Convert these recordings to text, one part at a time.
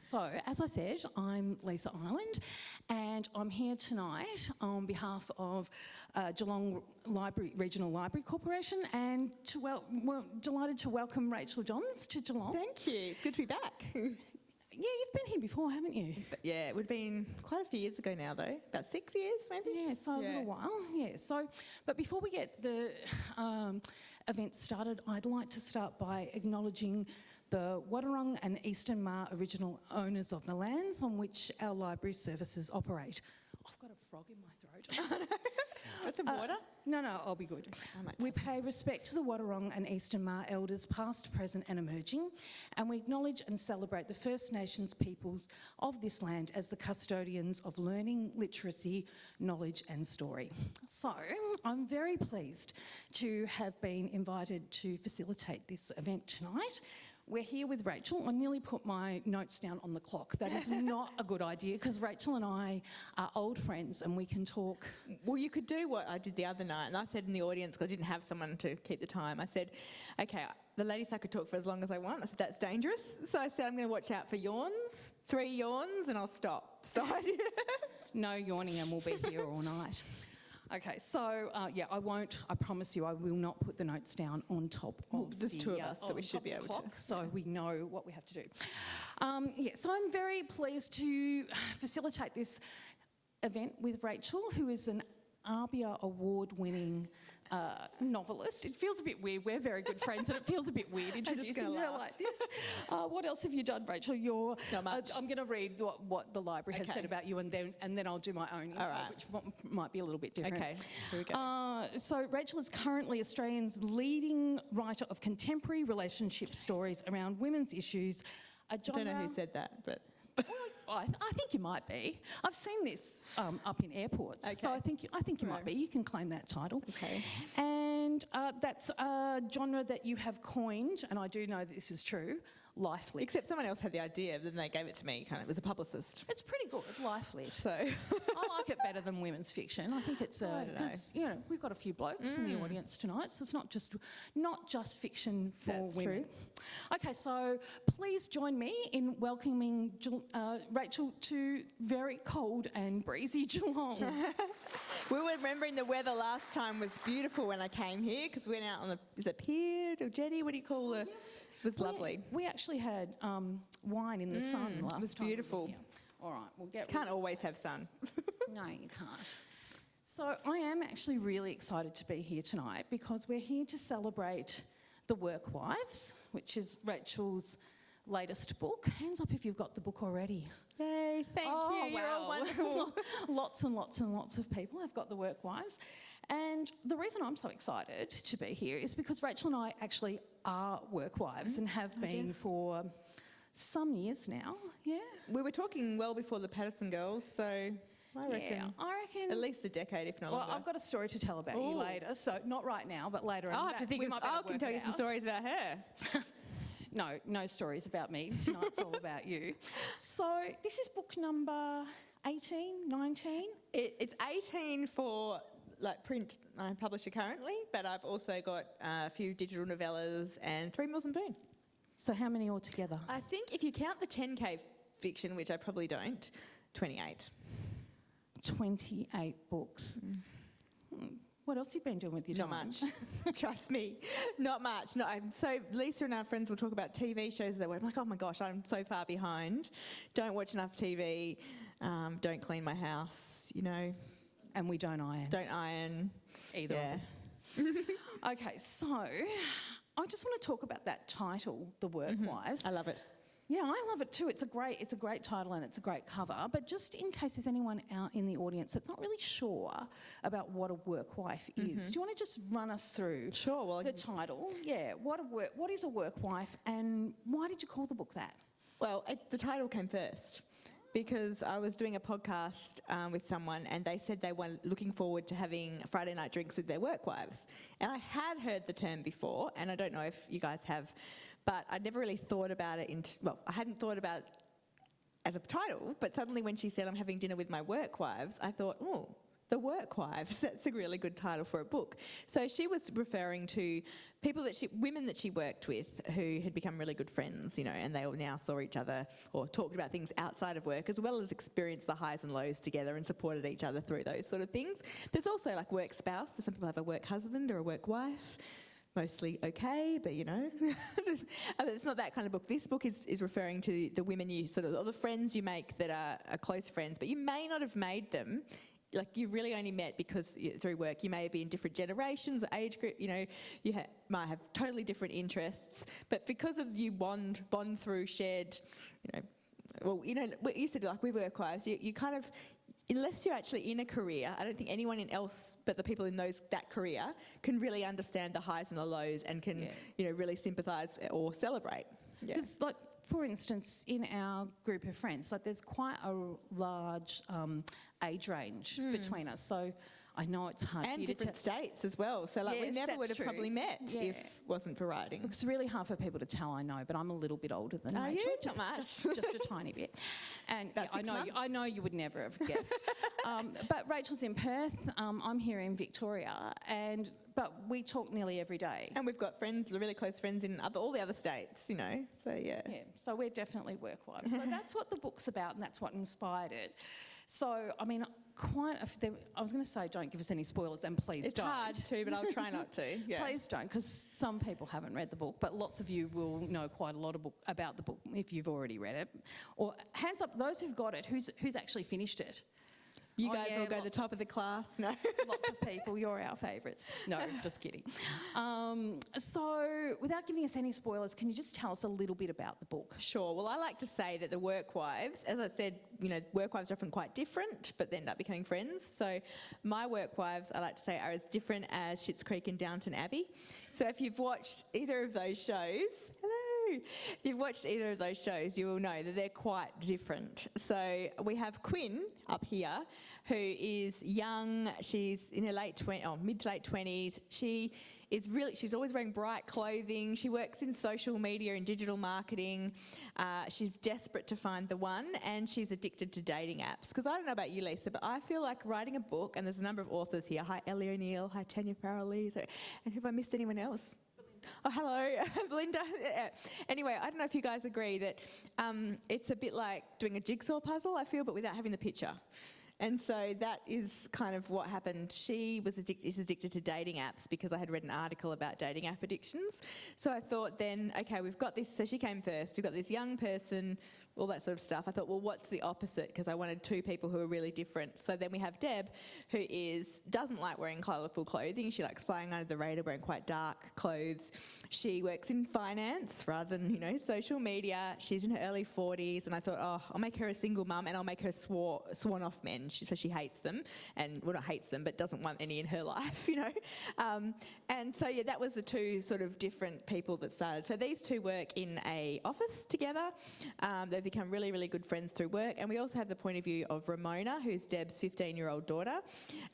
So, as I said, I'm Lisa Ireland, and I'm here tonight on behalf of Geelong Regional Library Corporation, and we're delighted to welcome Rachael Johns to Geelong. Thank you. It's good to be back. Yeah, you've been here before, haven't you? But yeah, it would have been quite a few years ago now, though. About 6 years, maybe? Yeah, so a little while. Yeah, so, but before we get the event started, I'd like to start by acknowledging the Wadawurrung and Eastern Maar original owners of the lands on which our library services operate. I've got a frog in my throat. Got some water? No, I'll be good. We pay respect to the Wadawurrung and Eastern Maar elders past, present and emerging, and we acknowledge and celebrate the First Nations peoples of this land as the custodians of learning, literacy, knowledge and story. So, I'm very pleased to have been invited to facilitate this event tonight. We're here with Rachael. I nearly put my notes down on the clock. That is not a good idea because Rachael and I are old friends and we can talk. Well, you could do what I did the other night, and I said in the audience, because I didn't have someone to keep the time, I said, okay, the lady said I could talk for as long as I want. I said, that's dangerous. So I said, I'm going to watch out for yawns, 3 yawns, and I'll stop. So No yawning and we'll be here all night. Okay, so yeah, I promise you, I will not put the notes down on top of there's two of us, so we should be able to. So we know what we have to do. Yeah, so I'm very pleased to facilitate this event with Rachael, who is an ARBIA award-winning novelist. It feels a bit weird. We're very good friends, and it feels a bit weird introducing her like this. What else have you done, Rachael? Not much. I'm going to read what the library has said about you, and then I'll do my own intro, which might be a little bit different. Okay, here we go. So Rachael is currently Australia's leading writer of contemporary relationship stories around women's issues. I don't know who said that, but... I think you might be. I've seen this up in airports, so I think you might be. You can claim that title. Okay. And that's a genre that you have coined, and I do know that this is true, life lit. Except someone else had the idea, then they gave it to me, kind of, as a publicist. It's pretty good, life lit. So I like it better than women's fiction. I think it's because we've got a few blokes in the audience tonight, so it's not just fiction for That's women. True. Okay, so please join me in welcoming Rachael to very cold and breezy Geelong. We were remembering the weather last time was beautiful when I came here because we went out on the pier or jetty? What do you call it? It was lovely. We actually had wine in the sun last time. It was beautiful. All right, we'll get... Can't always have sun. No, you can't. So I am actually really excited to be here tonight because we're here to celebrate The Work Wives, which is Rachael's latest book. Hands up if you've got the book already. Yay, thank you. Wow. You're all wonderful. Lots and lots and lots of people have got The Work Wives. And the reason I'm so excited to be here is because Rachael and I actually are work wives and have been for some years now. Yeah. We were talking well before the Patterson girls, so I reckon at least a decade, if not longer. Well, I've got a story to tell about you later, so not right now, but later. I'll have to think I can tell you some stories about her. No stories about me. Tonight's all about you. So this is book number 18, 19? It's 18 for print publisher currently, but I've also got a few digital novellas and 3 Mills and Boon. So how many altogether? I think if you count the 10K fiction, which I probably don't, 28. 28 books. What else have you been doing with your time? Not much. Trust me. Not much. No, Lisa and our friends will talk about TV shows that I'm like, oh my gosh, I'm so far behind. Don't watch enough TV. Don't clean my house, And we don't iron. Don't iron. Either of us. Okay, so I just want to talk about that title, The Work Wives. I love it. Yeah, I love it too. It's a great title and it's a great cover. But just in case there's anyone out in the audience that's not really sure about what a work wife is, do you want to just run us through the title? Yeah, what is a work wife and why did you call the book that? Well, the title came first because I was doing a podcast with someone and they said they were looking forward to having Friday night drinks with their work wives. And I had heard the term before, and I don't know if you guys have, but I'd never really thought about it I hadn't thought about it as a title, but suddenly when she said I'm having dinner with my work wives, I thought, oh, The Work Wives. That's a really good title for a book. So she was referring to women that she worked with who had become really good friends, and they all now saw each other or talked about things outside of work, as well as experienced the highs and lows together and supported each other through those sort of things. There's also like work spouse. So some people have a work husband or a work wife. Mostly okay, but it's not that kind of book. This book is referring to the women or the friends you make that are close friends, but you may not have made them. Like you really only met because through work. You may be in different generations, age group. You might have totally different interests, but because of you bond through shared, what you said, like we work wives. You kind of, unless you're actually in a career, I don't think anyone else but the people in that career can really understand the highs and the lows and can really sympathise or celebrate. Because for instance, in our group of friends, there's quite a large age range between us. So I know it's hard for you to different states as well. So we never would have probably met if it wasn't for writing. It's really hard for people to tell, I know, but I'm a little bit older than Rachel. You? Just, Not much. Just a tiny bit. And I know you would never have guessed. But Rachel's in Perth. I'm here in Victoria, but we talk nearly every day. And we've got friends, really close friends in all the other states, So yeah. Yeah. So we're definitely work wives. So that's what the book's about, and that's what inspired it. So, I mean, I was going to say don't give us any spoilers, and please don't. It's hard to, but I'll try not to. Yeah. Please don't, because some people haven't read the book, but lots of you will know quite a lot about the book if you've already read it. Or hands up, those who've got it, who's actually finished it? You guys will go to the top of the class. No. Lots of people. You're our favourites. No, just kidding. So without giving us any spoilers, can you just tell us a little bit about the book? Sure. Well, I like to say that the work wives, as I said, work wives are often quite different, but they end up becoming friends. So my work wives, I like to say, are as different as Schitt's Creek and Downton Abbey. So if you've watched either of those shows, if you've watched either of those shows, you will know that they're quite different. So we have Quinn up here, who is young. She's in her mid to late 20s. She's always wearing bright clothing. She works in social media and digital marketing. She's desperate to find the one, and she's addicted to dating apps. Because I don't know about you, Lisa, but I feel like writing a book, and there's a number of authors here. Hi, Ellie O'Neill. Hi, Tanya Farrelly. And have I missed anyone else? Oh, hello, Belinda. Anyway, I don't know if you guys agree that it's a bit like doing a jigsaw puzzle, I feel, but without having the picture. And so that is kind of what happened. She is addicted to dating apps because I had read an article about dating app addictions. So I thought then, okay, we've got this. So she came first. We've got this young person, all that sort of stuff. I thought, well, what's the opposite? Because I wanted two people who are really different. So then we have Deb, who doesn't like wearing colourful clothing. She likes flying under the radar, wearing quite dark clothes. She works in finance rather than, social media. She's in her early 40s, and I thought, I'll make her a single mum, and I'll make her sworn off men. So she hates them, not hates them, but doesn't want any in her life, And so, that was the two sort of different people that started. So these two work in a office together. They've become really, really good friends through work. And we also have the point of view of Ramona, who's Deb's 15-year-old daughter.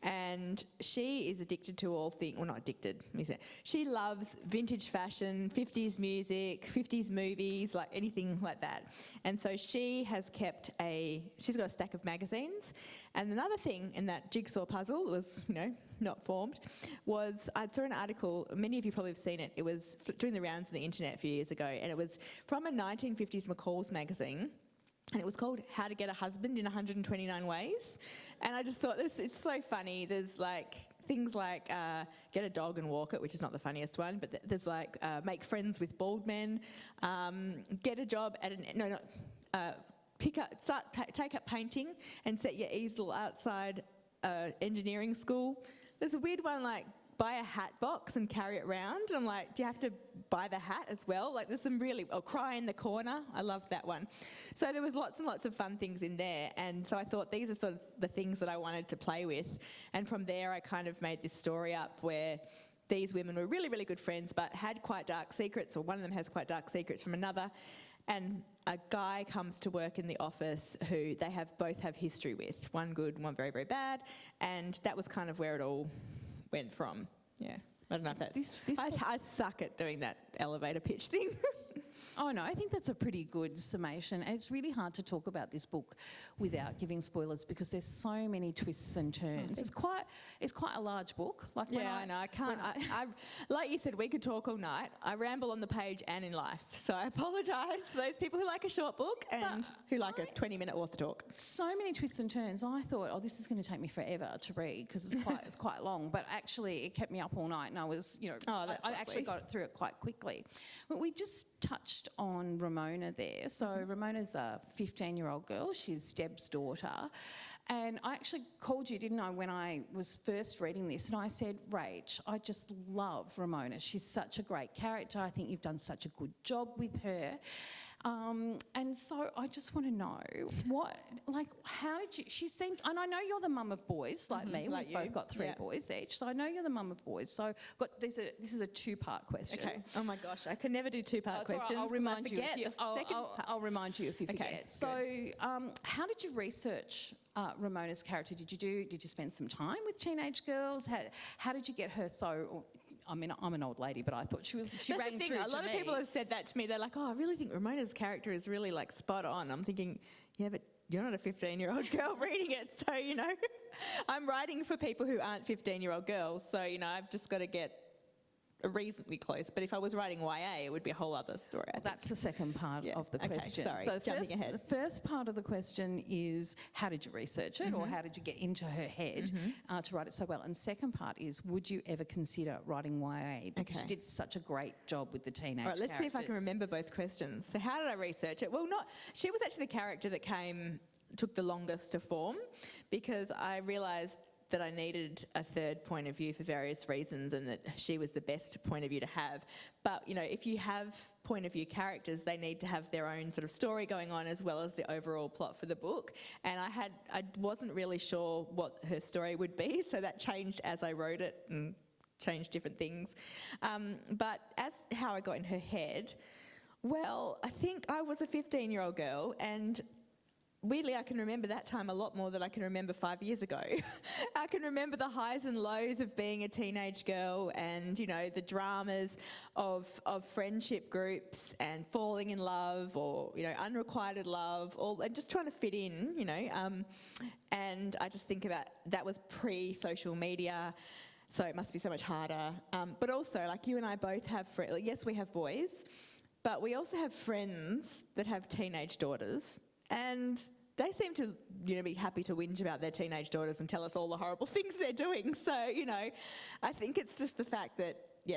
And she is addicted to all things, well, not addicted, she loves vintage fashion, 50s music, 50s movies, like anything like that. And so she's got a stack of magazines. And another thing in that jigsaw puzzle that was, not formed, was I saw an article, many of you probably have seen it, it was doing the rounds on the internet a few years ago, and it was from a 1950s McCall's magazine, and it was called How to Get a Husband in 129 Ways. And I just thought, it's so funny. There's things like get a dog and walk it, which is not the funniest one, but there's make friends with bald men, get a job at take up painting and set your easel outside engineering school. There's a weird one buy a hat box and carry it around. I'm like, do you have to buy the hat as well? There's some cry in the corner. I loved that one. So there was lots and lots of fun things in there. And so I thought these are sort of the things that I wanted to play with. And from there, I kind of made this story up where these women were really, really good friends, but had quite dark secrets, or one of them has quite dark secrets from another. And a guy comes to work in the office who they both have history with, one good and one very, very bad. And that was kind of where it all went from. Yeah. I don't know if that's... I suck at doing that elevator pitch thing. Oh no, I think that's a pretty good summation. And it's really hard to talk about this book without giving spoilers because there's so many twists and turns. It's quite a large book. Like I know. I can't. I like you said, we could talk all night. I ramble on the page and in life, so I apologise for those people who like a short book and who like a 20-minute author talk. So many twists and turns. I thought, oh, this is going to take me forever to read because it's quite long. But actually, it kept me up all night, and I was, I actually got through it quite quickly. But we just touched on Ramona there. So Ramona's a 15-year-old girl. She's Deb's daughter. And I actually called you, didn't I, when I was first reading this, and I said, Rach, I just love Ramona. She's such a great character. I think you've done such a good job with her. And so I just want to know how did you, she seemed, and I know you're the mum of boys like me, we've both got 3 boys each, so I know you're the mum of boys, so this is a 2-part question. Okay. Oh my gosh, I can never do 2-part questions. Right. I'll remind you I'll remind you if you forget. So how did you research Ramona's character? Did you spend some time with teenage girls? How did you get her so... I mean, I'm an old lady, but I thought she rang true to me. A lot of people have said that to me. They're like, oh, I really think Ramona's character is really, like, spot on. I'm thinking, yeah, but you're not a 15-year-old girl reading it. So, I'm writing for people who aren't 15-year-old girls. So, I've just got to get reasonably close. But if I was writing YA, it would be a whole other story. That's the second part of the question. Sorry, so jumping ahead. The first part of the question is, how did you research it, or how did you get into her head to write it so well? And second part is, would you ever consider writing YA? Because she did such a great job with the teenage All right, let's characters. see if I can remember both questions. So how did I research it? Well, she was actually the character that took the longest to form, because I realised that I needed a third point of view for various reasons, and that she was the best point of view to have. But, if you have point of view characters, they need to have their own sort of story going on as well as the overall plot for the book. And I wasn't really sure what her story would be, so that changed as I wrote it and changed different things. But as how I got in her head, well, I think I was a 15-year-old girl, and weirdly, I can remember that time a lot more than I can remember 5 years ago. I can remember the highs and lows of being a teenage girl, and, the dramas of friendship groups and falling in love, or, unrequited love, and just trying to fit in, and I just think about that was pre-social media, so it must be so much harder. But also, like, you and I both have friends. Yes, we have boys, but we also have friends that have teenage daughters. And they seem to, be happy to whinge about their teenage daughters and tell us all the horrible things they're doing. So, I think it's just the fact that,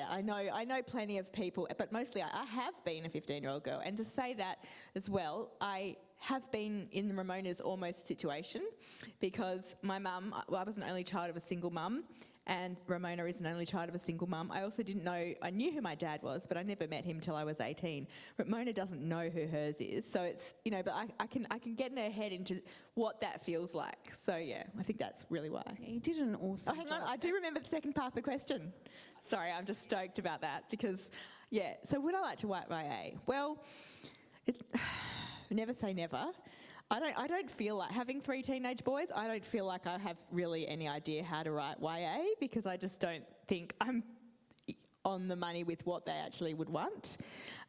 I know plenty of people, but mostly I have been a 15-year-old girl. And to say that as well, I have been in Ramona's almost situation, because my mum, I was an only child of a single mum, and Ramona is an only child of a single mum. I also I knew who my dad was, but I never met him till I was 18. Ramona doesn't know who hers is, so it's, but I can get in her head into what that feels like. So I think that's really why. Yeah, you did an awesome hang job. on, I do remember the second part of the question. Sorry, I'm just stoked about that because, so would I like to write YA? Well, never say never. I don't feel like, having 3 teenage boys, I don't feel like I have really any idea how to write YA, because I just don't think I'm on the money with what they actually would want.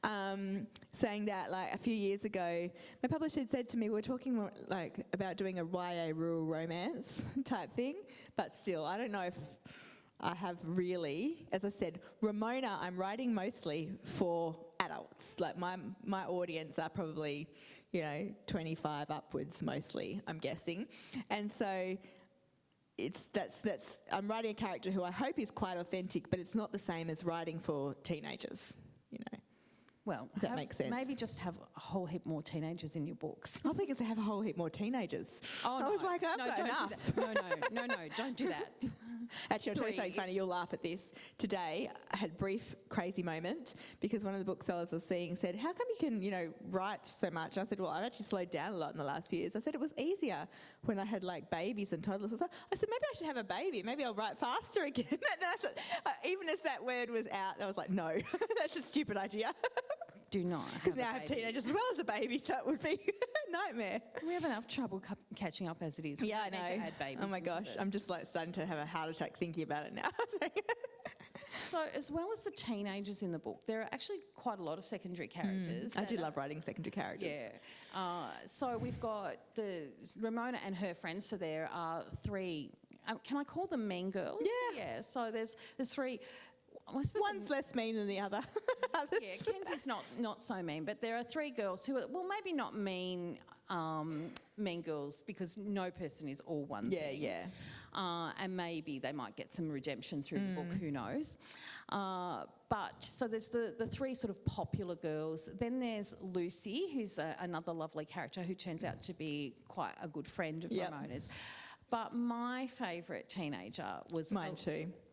Saying that, like, a few years ago, my publisher had said to me, we were talking about doing a YA rural romance type thing, but still, I don't know if I have really. As I said, Ramona, I'm writing mostly for adults. Like, my audience are probably, 25 upwards mostly, I'm guessing. And so I'm writing a character who I hope is quite authentic, but it's not the same as writing for teenagers, Well, if that makes sense. Maybe just have a whole heap more teenagers in your books. I think it's to have a whole heap more teenagers. Oh, I was like, I've got don't enough. do that. No, don't do that. Actually, I'll tell you something funny. You'll laugh at this. Today, I had a brief crazy moment because one of the booksellers I was seeing said, how come you can, write so much? And I said, well, I've actually slowed down a lot in the last few years. I said, it was easier when I had, babies and toddlers. I said, maybe I should have a baby. Maybe I'll write faster again. And I said, even as that word was out, I was like, no, that's a stupid idea. Do not. Because now I have teenagers as well as a baby, so it would be a nightmare. We have enough trouble catching up as it is. Yeah, I know. Need to add babies. Oh my gosh, I'm just starting to have a heart attack thinking about it now. So as well as the teenagers in the book, there are actually quite a lot of secondary characters. I do love writing secondary characters. Yeah. So we've got Ramona and her friends. So there are three. Can I call them mean girls? Yeah. Yeah. So there's three. One's less mean than the other. Yeah, Kenzie's not so mean, but there are three girls who are, well, maybe not mean girls, because no person is all one thing. Yeah. And maybe they might get some redemption through the book, who knows. But so there's the three sort of popular girls. Then there's Lucy, who's another lovely character who turns out to be quite a good friend of Ramona's. But my favourite teenager was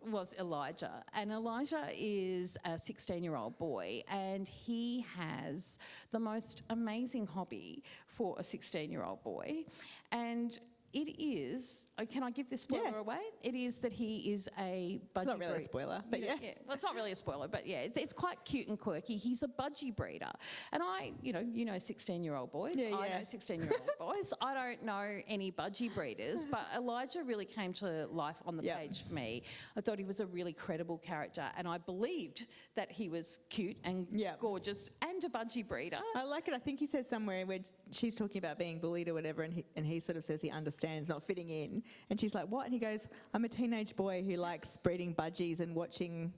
was Elijah. And Elijah is a 16-year-old boy, and he has the most amazing hobby for a 16-year-old boy. And it is, can I give this spoiler away? It is that he is a budgie breeder. It's not really a spoiler, but yeah. Well, it's not really a spoiler, but yeah, it's quite cute and quirky. He's a budgie breeder. And I, you know 16-year-old boys. I know 16-year-old boys. I don't know any budgie breeders, but Elijah really came to life on the page for me. I thought he was a really credible character, and I believed that he was cute and gorgeous and a budgie breeder. I like it. I think he says somewhere where she's talking about being bullied or whatever, and he sort of says he understands not fitting in, and she's like, what? And he goes, I'm a teenage boy who likes breeding budgies and watching,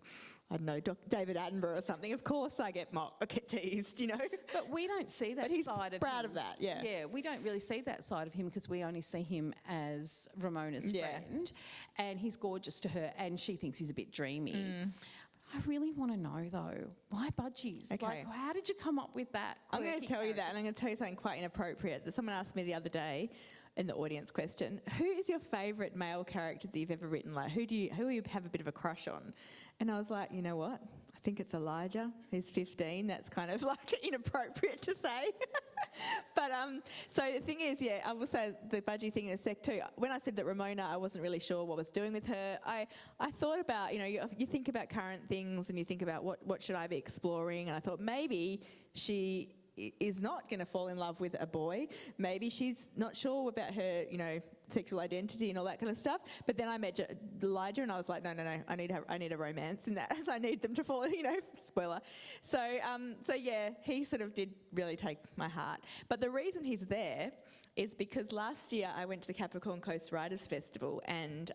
I don't know, David Attenborough or something. Of course I get teased, you know. But we don't see that but he's side of proud him. of that, yeah. Yeah, we don't really see that side of him because we only see him as Ramona's friend, and he's gorgeous to her, and she thinks he's a bit dreamy. I really want to know, though, why budgies? Okay. Like, how did you come up with that? I'm going to tell you that, and I'm going to tell you something quite inappropriate that someone asked me the other day in the audience question. Who is your favourite male character that you've ever written? Like, who you have a bit of a crush on? And I was like, you know what? I think it's Elijah. He's 15. That's kind of like inappropriate to say. But so the thing is, I will say the budgie thing in a sec too. When I said that Ramona, I wasn't really sure what I was doing with her. I thought about, you think about current things and you think about what should I be exploring, and I thought maybe she is not going to fall in love with a boy. Maybe she's not sure about her, sexual identity and all that kind of stuff. But then I met Elijah, and I was like, no, I need a romance in that. I need them to fall, spoiler. So he sort of did really take my heart. But the reason he's there is because last year I went to the Capricorn Coast Writers Festival, and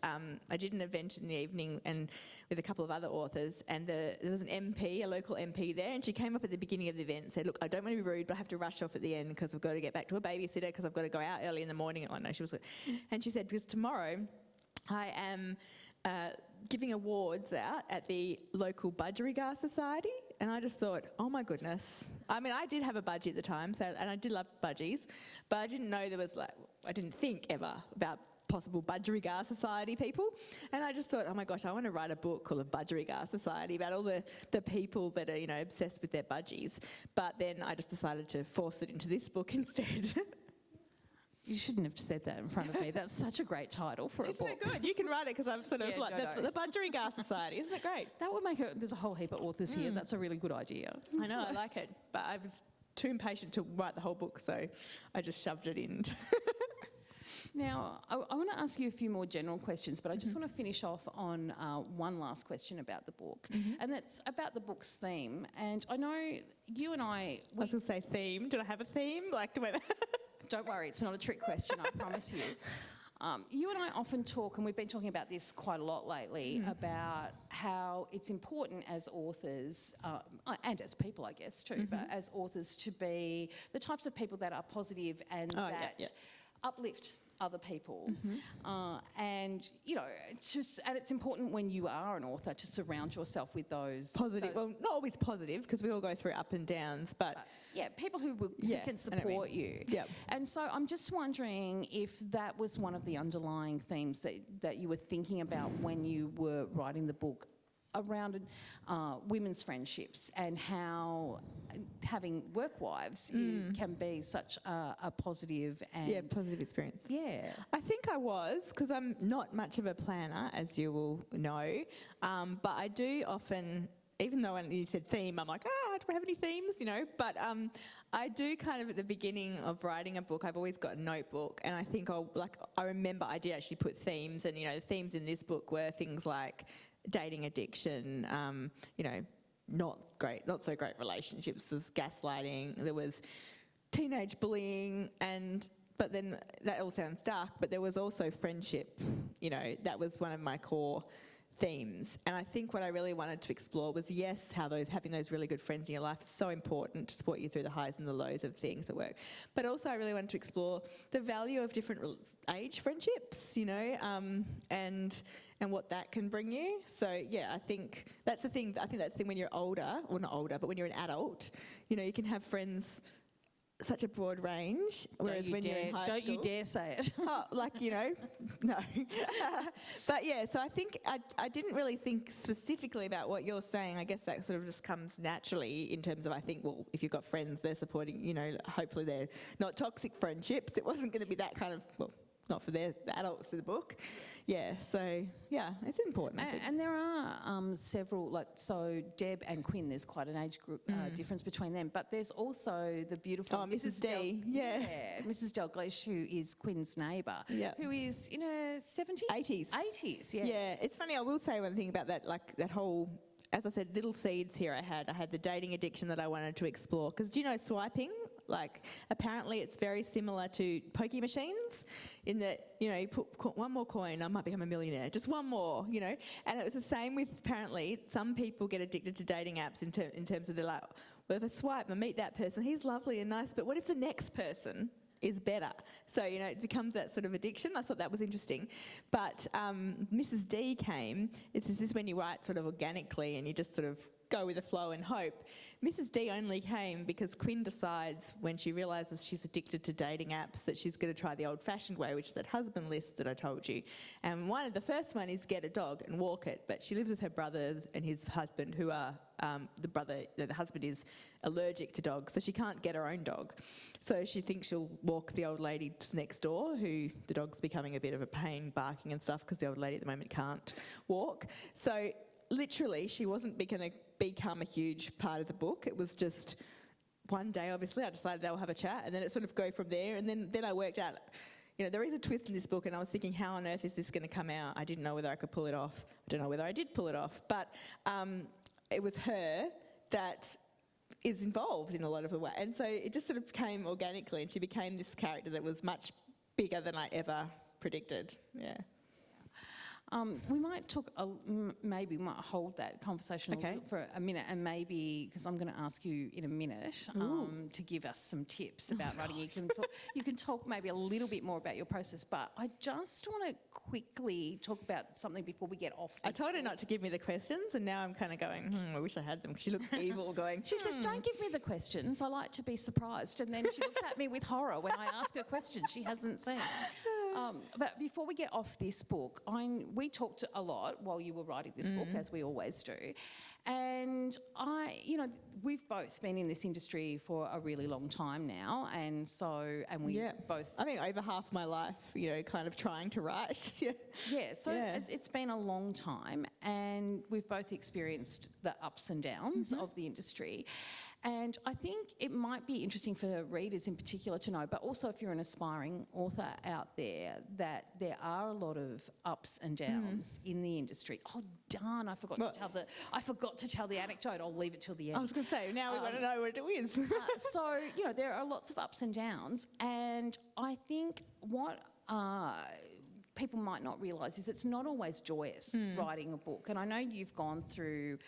I did an event in the evening and with a couple of other authors, and there was an MP, a local MP there, and she came up at the beginning of the event and said, look, I don't want to be rude, but I have to rush off at the end because I've got to get back to a babysitter because I've got to go out early in the morning. Oh no, she was good. And she said, because tomorrow I am giving awards out at the local Budgerigar Society. And I just thought, oh my goodness. I mean, I did have a budgie at the time, and I did love budgies, but I didn't know I didn't think ever about possible Budgerigar Society people. And I just thought, oh my gosh, I want to write a book called A Budgerigar Society about all the people that are, obsessed with their budgies. But then I just decided to force it into this book instead. You shouldn't have said that in front of me. That's such a great title for a book. Isn't it good? You can write it because I'm sort of the Budgerigar Society. Isn't it great? That would make there's a whole heap of authors here. That's a really good idea. I know, I like it. But I was too impatient to write the whole book, so I just shoved it in. Now, I want to ask you a few more general questions, but I just want to finish off on one last question about the book, and that's about the book's theme. And I know you and I was going to say theme. Did I have a theme? Don't worry, it's not a trick question, I promise you. You and I often talk, and we've been talking about this quite a lot lately, about how it's important as authors, and as people, I guess, too, but as authors to be the types of people that are positive and uplift other people. And it's important when you are an author to surround yourself with those positive, well, not always positive, because we all go through up and downs, but people who can support you. And so I'm just wondering if that was one of the underlying themes that you were thinking about when you were writing the book around women's friendships, and how having work wives can be such a positive and positive experience. I think I was, because I'm not much of a planner, as you will know, but I do often, even though when you said theme, I'm like, do we have any themes, but I do kind of at the beginning of writing a book, I've always got a notebook, and I think I remember I did actually put themes, and the themes in this book were things like dating addiction, not so great relationships. There's gaslighting, there was teenage bullying, but then that all sounds dark, but there was also friendship. That was one of my core themes. And I think what I really wanted to explore was, yes, how having those really good friends in your life is so important to support you through the highs and the lows of things at work. But also I really wanted to explore the value of different age friendships, and what that can bring you. So yeah, I think that's the thing. I think that's the thing when you're older, or not older, but when you're an adult, you can have friends such a broad range, whereas when you're in high school... Don't you dare say it. No. But yeah, so I think I didn't really think specifically about what you're saying. I guess that sort of just comes naturally in terms of, I think, well, if you've got friends, they're supporting, hopefully they're not toxic friendships. It wasn't going to be that kind of, well, not for the adults in the book. Yeah, so, yeah, it's important. And there are several, so Deb and Quinn, there's quite an age group difference between them, but there's also the beautiful... Oh, Mrs. D, yeah. Mrs. Dalglish, who is Quinn's neighbour, who is in her 70s? 80s. 80s, yeah. Yeah, it's funny, I will say one thing about that, that whole... As I said, little seeds here I had the dating addiction that I wanted to explore. Because do you know swiping? Apparently it's very similar to pokie machines in that, you put one more coin, I might become a millionaire, just one more, And it was the same with, apparently, some people get addicted to dating apps in terms of they're like, well, if I swipe and meet that person, he's lovely and nice, but what if the next person is better? So, it becomes that sort of addiction. I thought that was interesting. But Mrs. D came, this is when you write sort of organically and you just sort of go with the flow and hope. Mrs. D only came because Quinn decides, when she realises she's addicted to dating apps, that she's going to try the old-fashioned way, which is that husband list that I told you. And the first one is get a dog and walk it. But she lives with her brothers and his husband, who are the husband is allergic to dogs, so she can't get her own dog. So she thinks she'll walk the old lady next door, who the dog's becoming a bit of a pain, barking and stuff, because the old lady at the moment can't walk. So literally, she wasn't going to become a huge part of the book. It was just one day, obviously, I decided they'll have a chat, and then it sort of go from there. And then I worked out, there is a twist in this book, and I was thinking, how on earth is this going to come out? I didn't know whether I could pull it off. I don't know whether I did pull it off. But it was her that is involved in a lot of the way. And so it just sort of came organically, and she became this character that was much bigger than I ever predicted. Yeah. We might maybe we might hold that conversation for a minute, and maybe, because I'm going to ask you in a minute to give us some tips about writing. You can talk maybe a little bit more about your process, but I just want to quickly talk about something before we get off this. I told her not to give me the questions, and now I'm kind of going, I wish I had them, because she looks evil going, She says, don't give me the questions, I like to be surprised, and then she looks at me with horror when I ask her questions she hasn't seen. But before we get off this book, we talked a lot while you were writing this book, as we always do. And we've both been in this industry for a really long time now, and we both... I mean, over half my life, kind of trying to write. It's been a long time, and we've both experienced the ups and downs of the industry. And I think it might be interesting for readers in particular to know, but also if you're an aspiring author out there, that there are a lot of ups and downs in the industry. Oh darn! I forgot to tell the anecdote. I'll leave it till the end. I was going to say, now we want to know what it is. So there are lots of ups and downs, and I think what people might not realise is it's not always joyous writing a book. And I know you've gone through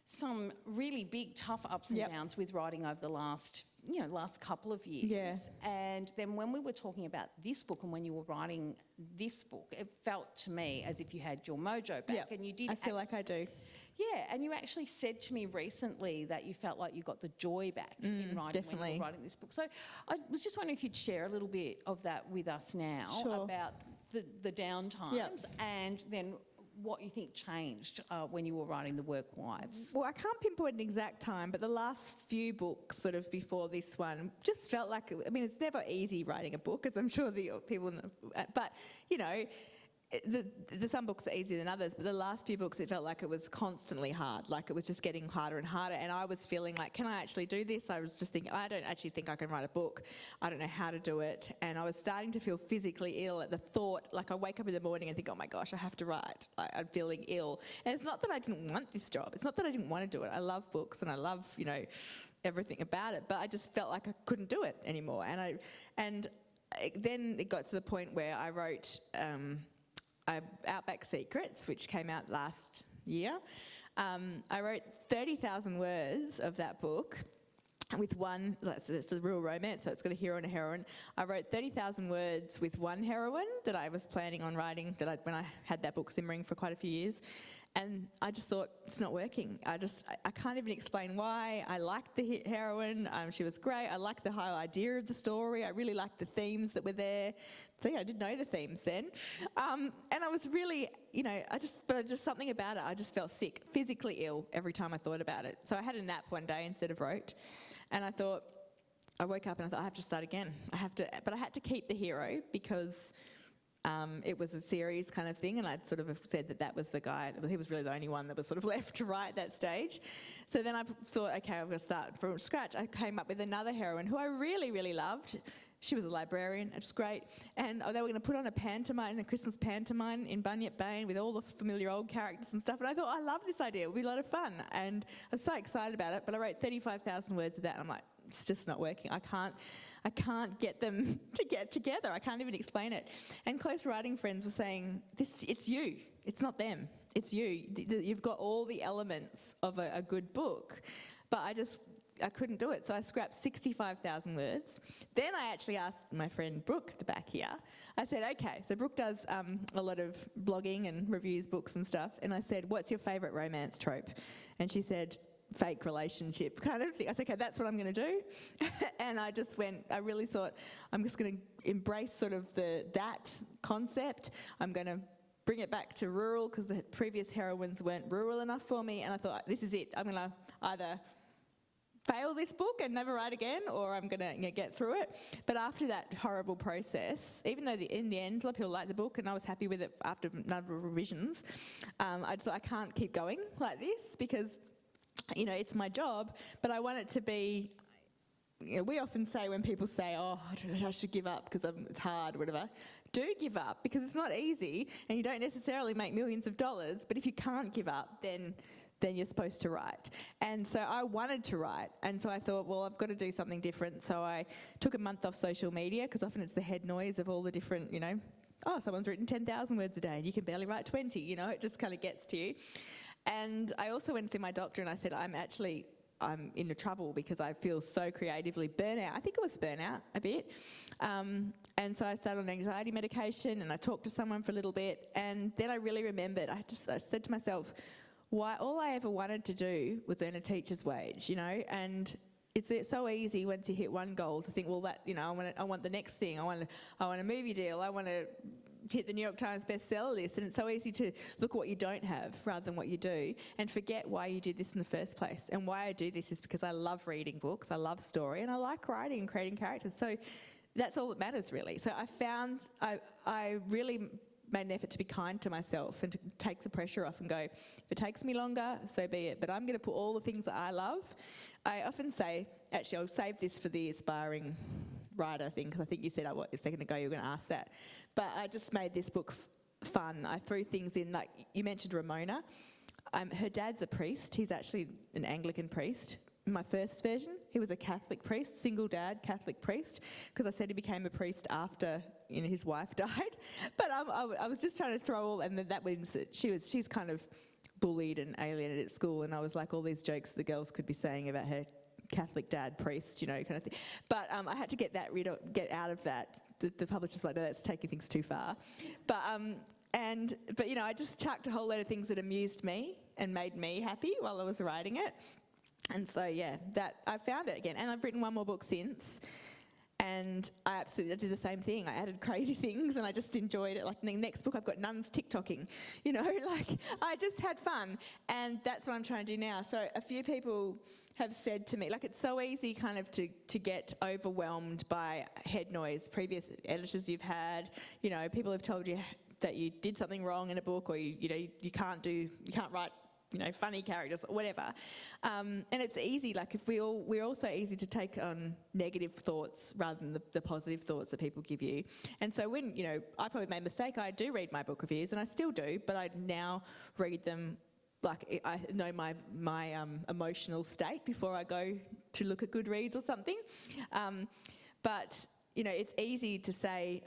some really big, tough ups and downs with writing over the last couple of years. Yeah. And then when we were talking about this book and when you were writing this book, it felt to me as if you had your mojo back, and you did. I feel like I do. Yeah, and you actually said to me recently that you felt like you got the joy back in writing when you were writing this book. So I was just wondering if you'd share a little bit of that with us now about the down times and then what you think changed when you were writing The Work Wives. Well, I can't pinpoint an exact time, but the last few books sort of before this one just felt like, it's never easy writing a book, as I'm sure the people but, some books are easier than others, but the last few books, it felt like it was constantly hard, like it was just getting harder and harder, and I was feeling like, can I actually do this? I was just thinking, I don't actually think I can write a book. I don't know how to do it, and I was starting to feel physically ill at the thought, like I wake up in the morning and think, oh my gosh, I have to write. I'm feeling ill. And it's not that I didn't want this job. It's not that I didn't want to do it. I love books and I love, everything about it, but I just felt like I couldn't do it anymore. And then it got to the point where I wrote Outback Secrets, which came out last year. I wrote 30,000 words of that book with one, it's a real romance, so it's got a hero and a heroine. I wrote 30,000 words with one heroine that I was planning on writing when I had that book simmering for quite a few years. And I just thought, it's not working. I can't even explain why. I liked the heroine. She was great. I liked the whole idea of the story. I really liked the themes that were there. So yeah, I did know the themes then. And I was really, but just something about it, I just felt sick, physically ill every time I thought about it. So I had a nap one day instead of wrote. And I woke up and I thought, I have to start again. But I had to keep the hero because it was a series kind of thing, and I'd sort of said that was the guy, he was really the only one that was sort of left to write at that stage. So then I thought, okay, I'm going to start from scratch. I came up with another heroine who I really, really loved. She was a librarian, it was great, and they were going to put on a Christmas pantomime in Bunyip Bay with all the familiar old characters and stuff, and I thought, I love this idea, it would be a lot of fun, and I was so excited about it, but I wrote 35,000 words of that, and I'm like, it's just not working. I can't get them to get together. I can't even explain it. And close writing friends were saying, it's you. It's not them. It's you. You've got all the elements of a good book. But I couldn't do it. So I scrapped 65,000 words. Then I actually asked my friend Brooke at the back here. I said, okay, so Brooke does a lot of blogging and reviews books and stuff. And I said, what's your favourite romance trope? And she said, fake relationship kind of thing. I said, okay, that's what I'm going to do. And I really thought, I'm just going to embrace sort of that concept. I'm going to bring it back to rural because the previous heroines weren't rural enough for me. And I thought, this is it. I'm going to either fail this book and never write again, or I'm going to get through it. But after that horrible process, even though in the end a lot of people liked the book and I was happy with it after a number of revisions, I just thought, I can't keep going like this because it's my job, but I want it to be, we often say when people say, oh, I should give up because it's hard or whatever, do give up because it's not easy and you don't necessarily make millions of dollars, but if you can't give up, then you're supposed to write. And so I wanted to write, and so I thought, well, I've got to do something different. So I took a month off social media because often it's the head noise of all the different, oh, someone's written 10,000 words a day and you can barely write 20, it just kind of gets to you. And I also went to see my doctor and I said, I'm in trouble because I feel so creatively burnout. I think it was burnout a bit. And so I started on anxiety medication and I talked to someone for a little bit. And then I really remembered, I said to myself, why all I ever wanted to do was earn a teacher's wage, and it's so easy once you hit one goal to think, well, that, I want the next thing. I want a movie deal. I want to hit the New York Times bestseller list, and it's so easy to look at what you don't have rather than what you do and forget why you did this in the first place. And why I do this is because I love reading books, I love story, and I like writing and creating characters. So that's all that matters, really. So I really made an effort to be kind to myself and to take the pressure off and go, if it takes me longer, so be it. But I'm going to put all the things that I love. I often say, actually, I'll save this for the aspiring writer thing, because I think you said a second ago you were going to ask that. But I just made this book fun. I threw things in, like you mentioned Ramona. Her dad's a priest. He's actually an Anglican priest. In my first version, he was a Catholic priest, single dad, Catholic priest, because I said he became a priest after his wife died. But I was just trying to throw all, and that means that she's kind of bullied and alienated at school, and I was like all these jokes the girls could be saying about her Catholic dad, priest, kind of thing. But I had to get out of that. The publisher's like, no, that's taking things too far. But I just chucked a whole load of things that amused me and made me happy while I was writing it. And so, that I found it again. And I've written one more book since. And I did the same thing. I added crazy things and I just enjoyed it. Like the next book, I've got nuns TikToking, I just had fun. And that's what I'm trying to do now. So a few people have said to me, it's so easy kind of to get overwhelmed by head noise, previous editors you've had, people have told you that you did something wrong in a book, or you can't write funny characters or whatever. And it's easy, like if we're also easy to take on negative thoughts rather than the positive thoughts that people give you. And so when, I probably made a mistake, I do read my book reviews, and I still do, but I now read them like I know my emotional state before I go to look at Goodreads or something. But it's easy to say,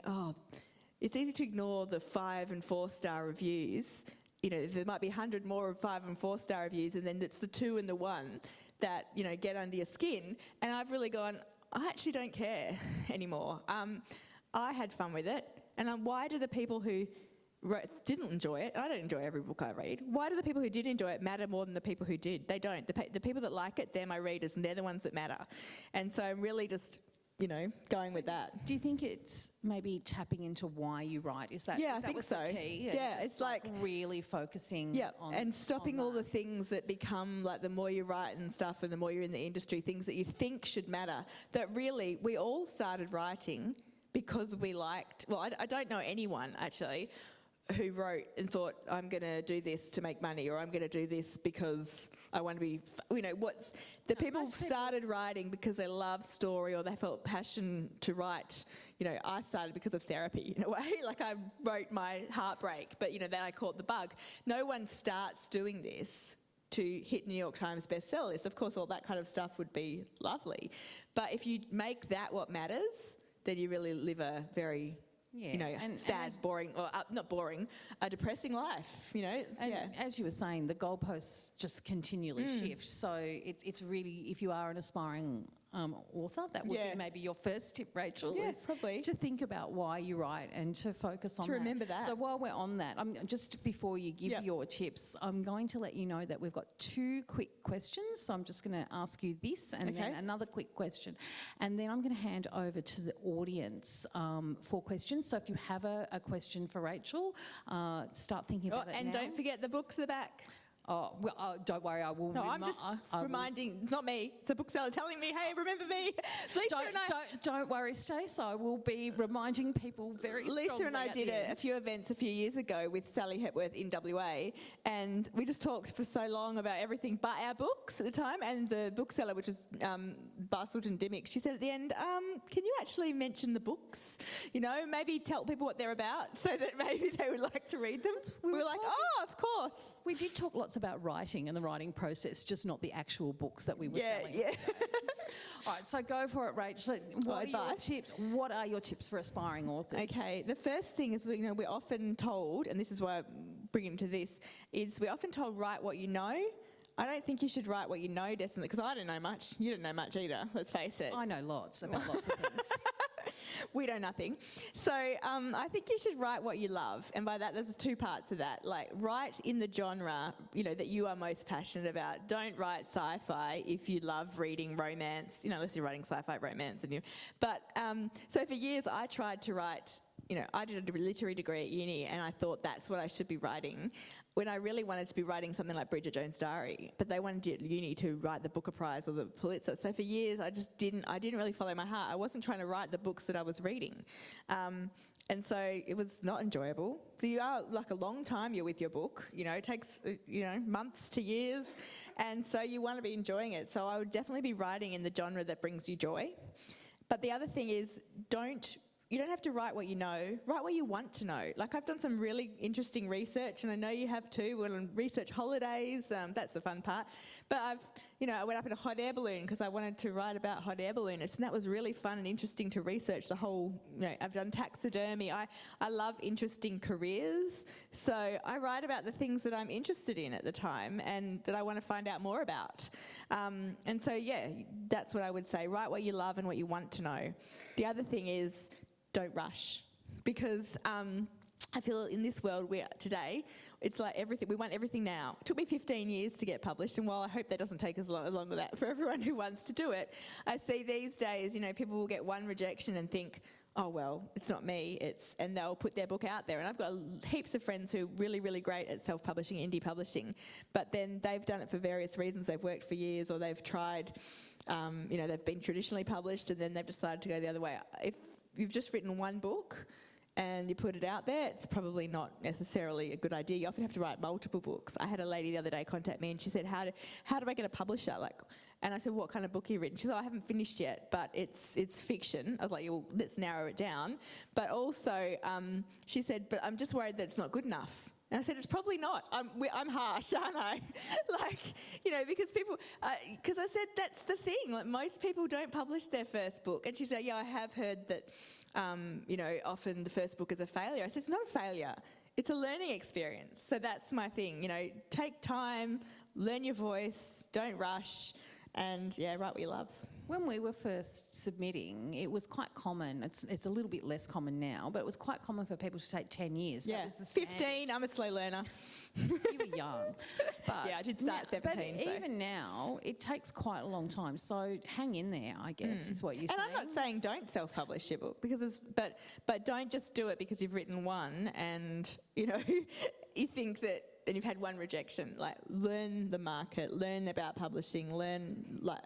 it's easy to ignore the 5 and 4 star reviews. There might be 100 more 5 and 4 star reviews, and then it's the 2 and the 1 that, get under your skin. And I've really gone, I actually don't care anymore. I had fun with it. And why do the people who didn't enjoy it, I don't enjoy every book I read, why do the people who did enjoy it matter more than the people who did? They don't. The people that like it, they're my readers, and they're the ones that matter. And so I'm really just going with that. Do you think it's maybe tapping into why you write? Is that I think so. The key? Yeah, it's like really focusing on and stopping on all that. the things that become like the more you write and stuff and the more you're in the industry, things that you think should matter, that really we all started writing because we liked, I don't know anyone actually who wrote and thought, I'm going to do this to make money, or I'm going to do this because I want to be, people started writing because they love story or they felt passion to write. I started because of therapy in a way, like I wrote my heartbreak, but then I caught the bug. No one starts doing this to hit New York Times bestseller list. Of course, all that kind of stuff would be lovely. But if you make that what matters, then you really live a very sad, boring, or not boring, a depressing life, As you were saying, the goalposts just continually shift. So it's really, if you are an aspiring author, that would be maybe your first tip, Rachel. Yes, probably. To think about why you write and to focus on to remember that. So while we're on that, just before you give your tips, I'm going to let you know that we've got 2 quick questions. So I'm just going to ask you this and then another quick question. And then I'm going to hand over to the audience for questions. So if you have a question for Rachel, start thinking about it and now. don't forget the books at the back. Oh, well, don't worry, I will. No, I'm just reminding, not me, it's a bookseller telling me, hey, remember me. Don't worry, Stace, I will be reminding people very strongly. Lisa and I did a few events a few years ago with Sally Hepworth in WA, and we just talked for so long about everything but our books at the time, and the bookseller, which was Bastleton Dimmick, she said at the end, can you actually mention the books? Maybe tell people what they're about so that maybe they would like to read them. We were like, of course. We did talk lots about writing and the writing process, just not the actual books that we were selling. Yeah. All right, so go for it, Rachel. What are your tips for aspiring authors? Okay, the first thing is, we're often told, and this is why I'm bringing to this, is we're often told write what you know. I don't think you should write what you know, definitely, because I don't know much. You don't know much either, let's face it. I know lots about lots of things. We know nothing. So I think you should write what you love. And by that, there's 2 parts of that. Like, write in the genre, that you are most passionate about. Don't write sci-fi if you love reading romance, unless you're writing sci-fi romance. So for years, I tried to write, I did a literary degree at uni, and I thought that's what I should be writing, when I really wanted to be writing something like Bridget Jones' Diary, but they wanted at uni to write the Booker Prize or the Pulitzer. So for years, I didn't really follow my heart. I wasn't trying to write the books that I was reading. And so it was not enjoyable. So you are like a long time you're with your book, it takes, months to years. And so you want to be enjoying it. So I would definitely be writing in the genre that brings you joy. But the other thing is, you don't have to write what you know, write what you want to know. Like, I've done some really interesting research, and I know you have too. We're on research holidays, that's the fun part. But I went up in a hot air balloon because I wanted to write about hot air balloonists, and that was really fun and interesting to research the whole, I've done taxidermy. I love interesting careers, so I write about the things that I'm interested in at the time and that I want to find out more about. And so, that's what I would say. Write what you love and what you want to know. The other thing is, don't rush, because I feel in this world today, it's like everything, we want everything now. It took me 15 years to get published, and while I hope that doesn't take as long as that for everyone who wants to do it, I see these days, people will get one rejection and think, oh, well, it's not me, and they'll put their book out there. And I've got heaps of friends who are really, really great at self-publishing, indie publishing, but then they've done it for various reasons. They've worked for years, or they've tried, they've been traditionally published, and then they've decided to go the other way. If you've just written one book and you put it out there, it's probably not necessarily a good idea. You often have to write multiple books. I had a lady the other day contact me and she said, how do I get a publisher? And I said, what kind of book have you written? She said, I haven't finished yet, but it's fiction. I was like, well, let's narrow it down. But also, she said, but I'm just worried that it's not good enough. And I said, it's probably not. I'm harsh, aren't I? Because I said, that's the thing. Most people don't publish their first book. And she said, yeah, I have heard that, often the first book is a failure. I said, it's not a failure. It's a learning experience. So that's my thing. Take time, learn your voice, don't rush, and write what you love. When we were first submitting, it was quite common. It's a little bit less common now, but it was quite common for people to take 10 years. Yeah, 15. I'm a slow learner. You were young. But I did start at 17. But even now, it takes quite a long time. So hang in there, I guess, is what you're saying. And I'm not saying don't self-publish your book, but don't just do it because you've written one and, you think that, and you've had one rejection. Learn the market, learn about publishing,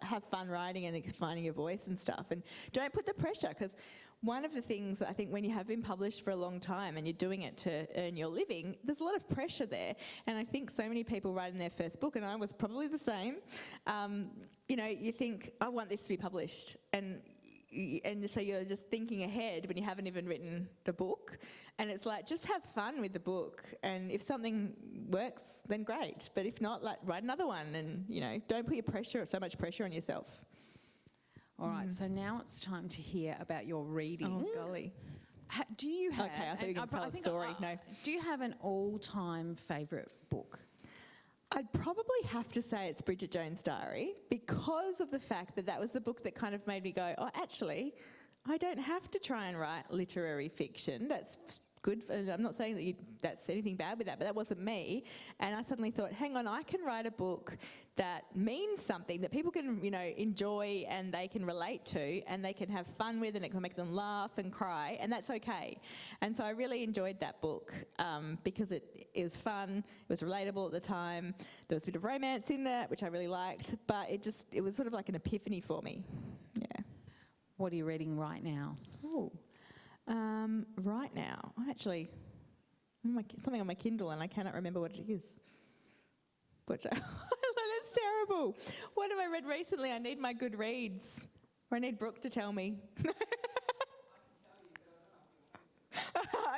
have fun writing and finding your voice and stuff. And don't put the pressure, because one of the things I think when you have been published for a long time and you're doing it to earn your living, there's a lot of pressure there. And I think so many people writing their first book, and I was probably the same, you think, I want this to be published. And so you're just thinking ahead when you haven't even written the book. And it's just have fun with the book. And if something works, then great. But if not, write another one and, don't put so much pressure on yourself. All right, so now it's time to hear about your reading. Oh, golly. Do you have... Okay, I thought you were going to tell a story. No. Do you have an all-time favourite book? I'd probably have to say it's Bridget Jones' Diary, because of the fact that was the book that kind of made me go, oh, actually, I don't have to try and write literary fiction. That's good. I'm not saying that that's anything bad with that, but that wasn't me. And I suddenly thought, hang on, I can write a book that means something that people can, enjoy and they can relate to and they can have fun with, and it can make them laugh and cry, and that's okay. And so I really enjoyed that book because it was fun, it was relatable at the time, there was a bit of romance in there, which I really liked, but it was sort of like an epiphany for me. Yeah. What are you reading right now? Oh. Right now, I'm actually something on my Kindle and I cannot remember what it is. That's terrible. What have I read recently? I need my good reads, or I need Brooke to tell me.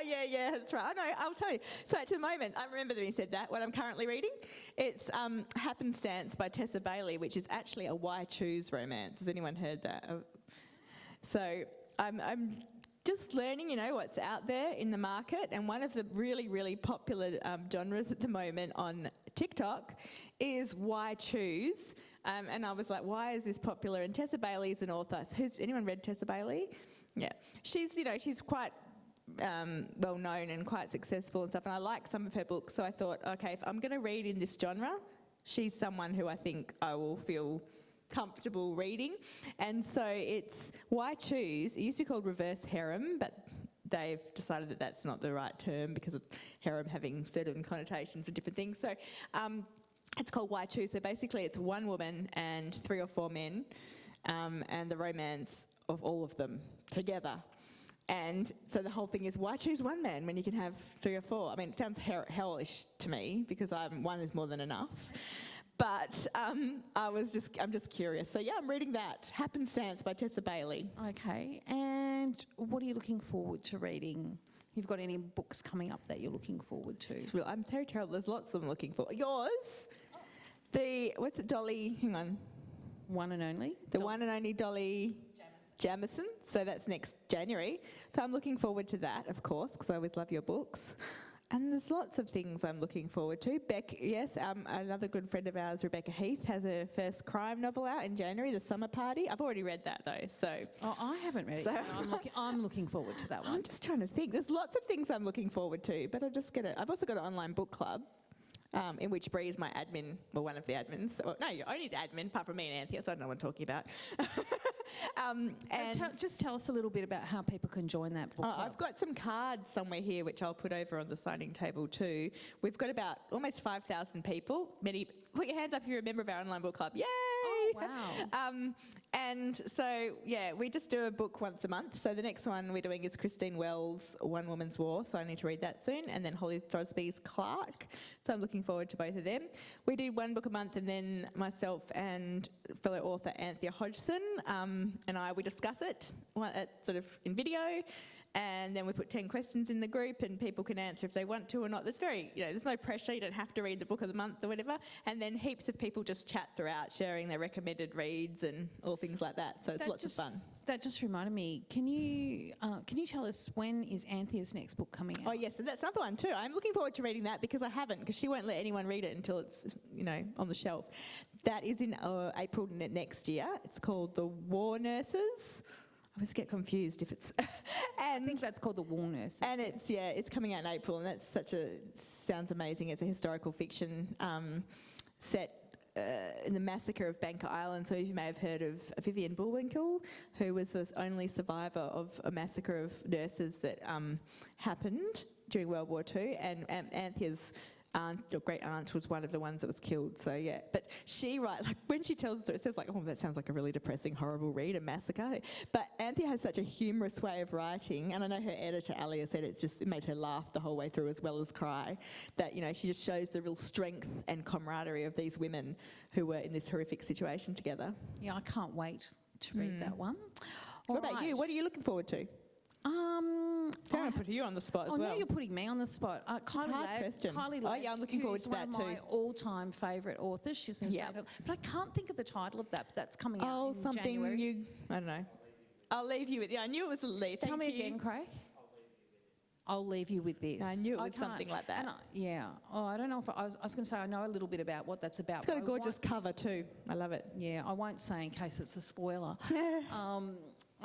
Yeah, that's right. I know, I'll tell you. So at the moment, I remember that you said that, what I'm currently reading. It's Happenstance by Tessa Bailey, which is actually a Why Choose romance. Has anyone heard that? So I'm just learning, what's out there in the market. And one of the really, really popular genres at the moment on TikTok is Why Choose. And I was like, why is this popular? And Tessa Bailey is an author. Anyone read Tessa Bailey? Yeah. She's quite well known and quite successful and stuff. And I like some of her books. So I thought, okay, if I'm going to read in this genre, she's someone who I think I will feel comfortable reading. And so it's Why Choose. It used to be called Reverse Harem, but they've decided that that's not the right term because of harem having certain connotations and different things. So it's called Why Choose. So basically it's one woman and 3 or 4 men and the romance of all of them together. And so the whole thing is, why choose one man when you can have 3 or 4? I mean, it sounds hellish to me because one is more than enough. But I'm just curious. So yeah, I'm reading that. Happenstance by Tessa Bailey. Okay, and what are you looking forward to reading? You've got any books coming up that you're looking forward to? I'm so terrible. There's lots I'm looking for. Yours? What's it, Dolly? Hang on. One and Only? One and Only Dolly Jamieson. So that's next January. So I'm looking forward to that, of course, because I always love your books. And there's lots of things I'm looking forward to. Another good friend of ours, Rebecca Heath, has her first crime novel out in January, The Summer Party. I've already read that though, so. Oh, I haven't read it. I'm looking forward to that one. I'm just trying to think. There's lots of things I'm looking forward to, but I've also got an online book club. In which Bree is my admin, well, one of the admins. No, you're only the admin, apart from me and Anthea, so I don't know what I'm talking about. Just tell us a little bit about how people can join that book club. I've got some cards somewhere here, which I'll put over on the signing table too. We've got about almost 5,000 people. Put your hands up if you're a member of our online book club. Yay! Oh, wow. And so, yeah, we just do a book once a month. So the next one we're doing is Christine Wells' One Woman's War. So I need to read that soon. And then Holly Throsby's Clark. So I'm looking forward to both of them. We do one book a month, and then myself and fellow author Anthea Hodgson and we discuss it sort of in video. And then we put 10 questions in the group, and people can answer if they want to or not. There's there's no pressure. You don't have to read the book of the month or whatever. And then heaps of people just chat throughout, sharing their recommended reads and all things like that. So it's lots of fun. That just reminded me. Can you tell us when is Anthea's next book coming out? Oh yes, and that's another one too. I'm looking forward to reading that because I haven't, because she won't let anyone read it until it's on the shelf. That is in April next year. It's called The War Nurses. I always get confused if it's... I think that's called The War Nurses. And it's coming out in April, and that's sounds amazing. It's a historical fiction set in the massacre of Banker Island. So you may have heard of Vivian Bullwinkle, who was the only survivor of a massacre of nurses that happened during World War II, and Anthea's great aunt was one of the ones that was killed. So yeah, but she when she tells the story, it says like, oh, that sounds like a really depressing, horrible read, a massacre. But Anthea has such a humorous way of writing, and I know her editor Alia said it made her laugh the whole way through as well as cry. That she just shows the real strength and camaraderie of these women who were in this horrific situation together. Yeah, I can't wait to read that one. What about you? What are you looking forward to? Sarah, put you on the spot as well. I know you're putting me on the spot. Kylie Ladd, I'm looking forward to that too. One of my all-time favourite authors. She's an Australian, but I can't think of the title of that. But that's coming out in January. I don't know. I'll leave you with. Yeah, I knew it was a lead. Tell me again, Craig. I'll leave you with this. I knew it was something like that. I don't know if I was going to say I know a little bit about what that's about. It's got a gorgeous cover too. I love it. Yeah, I won't say in case it's a spoiler.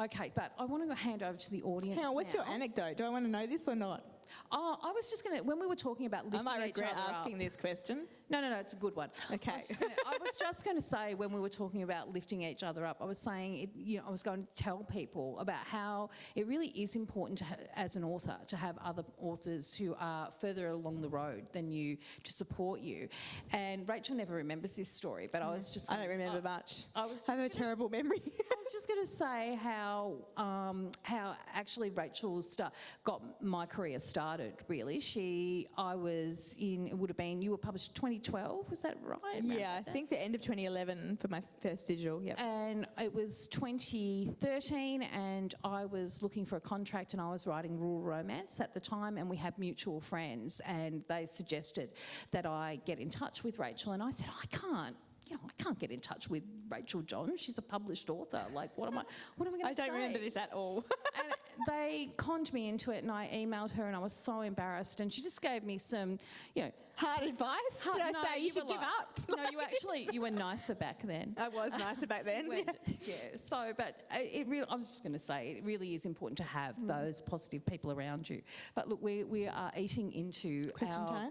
Okay, but I want to hand over to the audience. Hang on, what's your anecdote? Do I want to know this or not? Oh, I was just going to, when we were talking about lifting each other up... I might regret asking this question. No, it's a good one. Okay. I was just going to say, when we were talking about lifting each other up, I was saying, I was going to tell people about how it really is important as an author to have other authors who are further along the road than you to support you. And Rachel never remembers this story, but I was just... I don't remember much. I have a terrible memory. I was just going to say how actually Rachel got my career started, really. It would have been, you were published 2012, was that right? Yeah, I think the end of 2011 for my first digital, yeah. And it was 2013, and I was looking for a contract, and I was writing rural romance at the time, and we had mutual friends, and they suggested that I get in touch with Rachel, and I said, I can't get in touch with Rachael Johns. She's a published author. Like, what am I going to say? I don't remember this at all. And they conned me into it, and I emailed her, and I was so embarrassed, and she just gave me some, hard advice? Did I say you should give up? No, you were nicer back then. I was nicer back then. I was just going to say, it really is important to have those positive people around you. But look, we are eating into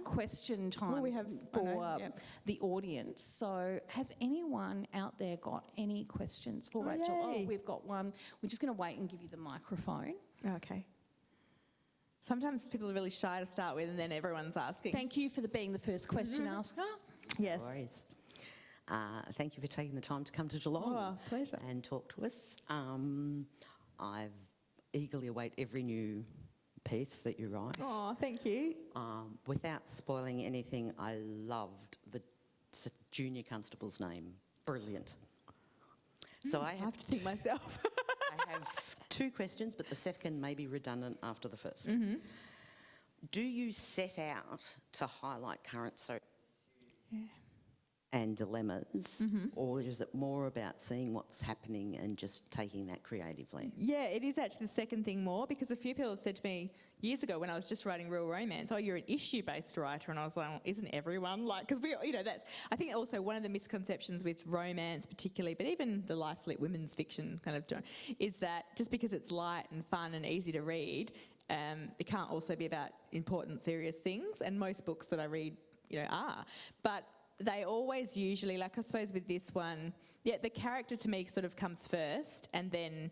question times for the audience. So has anyone out there got any questions for Rachel? Yay. Oh, we've got one. We're just going to wait and give you the microphone. Okay. Sometimes people are really shy to start with, and then everyone's asking. Thank you for being the first question asker. Yes. No worries. Thank you for taking the time to come to Geelong pleasure. and talk to us. I eagerly await every new piece that you write. Oh, thank you. Without spoiling anything, I loved the junior constable's name. Brilliant. So I have to think myself. I have two questions, but the second may be redundant after the first. Mm-hmm. Do you set out to highlight current and dilemmas, or is it more about seeing what's happening and just taking that creatively? Yeah, it is actually the second thing more, because a few people have said to me years ago when I was just writing real romance, oh, you're an issue-based writer, and I was like, well, isn't everyone? Like, because that's, I think also one of the misconceptions with romance particularly, but even the life-lit women's fiction kind of genre, is that just because it's light and fun and easy to read, it can't also be about important, serious things, and most books that I read, are. But they always usually, like I suppose with this one, the character to me sort of comes first, and then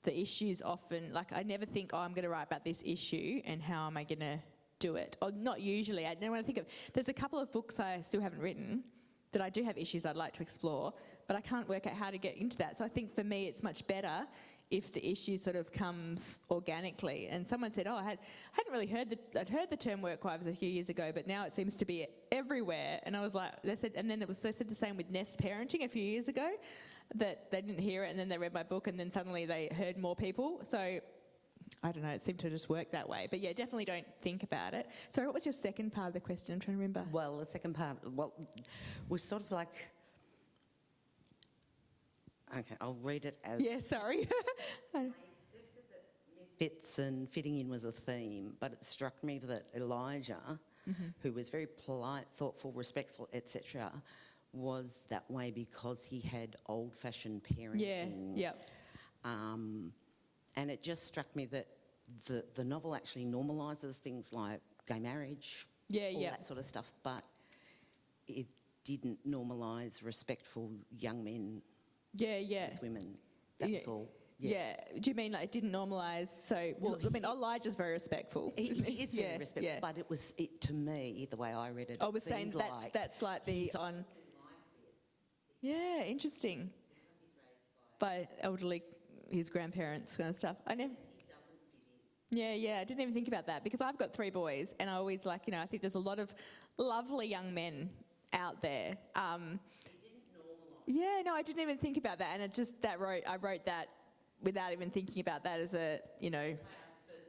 the issues often, like I never think, I'm going to write about this issue and how am I going to do it? Or not usually. When I think of, there's a couple of books I still haven't written that I do have issues I'd like to explore, but I can't work out how to get into that. So I think for me, it's much better if the issue sort of comes organically. And someone said, I hadn't really I'd heard the term work wives a few years ago, but now it seems to be everywhere. And I was like, they said the same with nest parenting a few years ago, that they didn't hear it, and then they read my book, and then suddenly they heard more people. So I don't know, it seemed to just work that way. But yeah, definitely don't think about it. Sorry, what was your second part of the question? I'm trying to remember. Well, the second part, was sort of like, okay, I'll read it as... Yeah, sorry. I accepted that misfits and fitting in was a theme, but it struck me that Elijah, who was very polite, thoughtful, respectful, etc., was that way because he had old-fashioned parenting. Yeah, and it just struck me that the novel actually normalises things like gay marriage, all that sort of stuff, but it didn't normalise respectful young men with women. That was all. Yeah. Do you mean like it didn't normalise? So, well, I mean, Elijah's very respectful. He is very respectful, but it was, to me, the way I read it, I was saying that's like the on... Yeah, interesting. By elderly, his grandparents kind of stuff. I know. Yeah, I didn't even think about that because I've got 3 boys and I always I think there's a lot of lovely young men out there. Yeah, no, I didn't even think about that, and it just I wrote that without even thinking about that as a,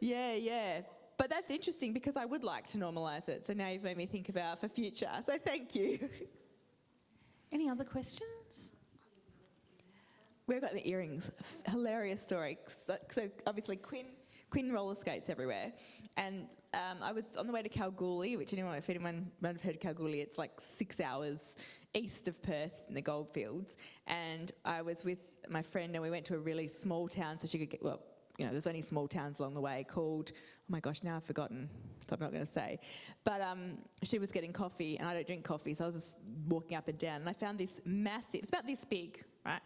yeah. But that's interesting because I would like to normalise it. So now you've made me think about for future. So thank you. Any other questions? We've got the earrings. Hilarious story. So obviously Quinn roller skates everywhere, and I was on the way to Kalgoorlie, which if anyone might have heard of Kalgoorlie, it's like 6 hours east of Perth in the goldfields, and I was with my friend and we went to a really small town so she could get, there's only small towns along the way called, oh my gosh, now I've forgotten, so I'm not going to say, but she was getting coffee and I don't drink coffee, so I was just walking up and down and I found this massive, it's about this big, right,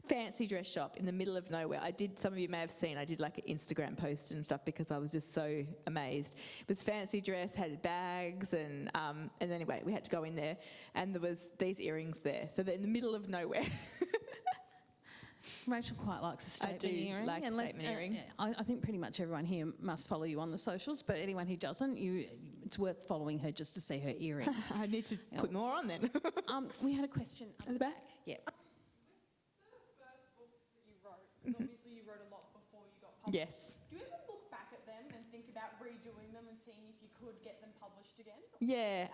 fancy dress shop in the middle of nowhere. Some of you may have seen, I did like an Instagram post and stuff because I was just so amazed. It was fancy dress, had bags, and anyway, we had to go in there and there was these earrings there. So they're in the middle of nowhere. Rachel quite likes a statement earring. Like a statement earring. I think pretty much everyone here must follow you on the socials, but anyone who doesn't, it's worth following her just to see her earrings. I need to put more on then. We had a question at the back. Yeah. Obviously you wrote a lot before you got published. Yes. Do you ever look back at them and think about redoing them and seeing if you could get them published again? Yeah.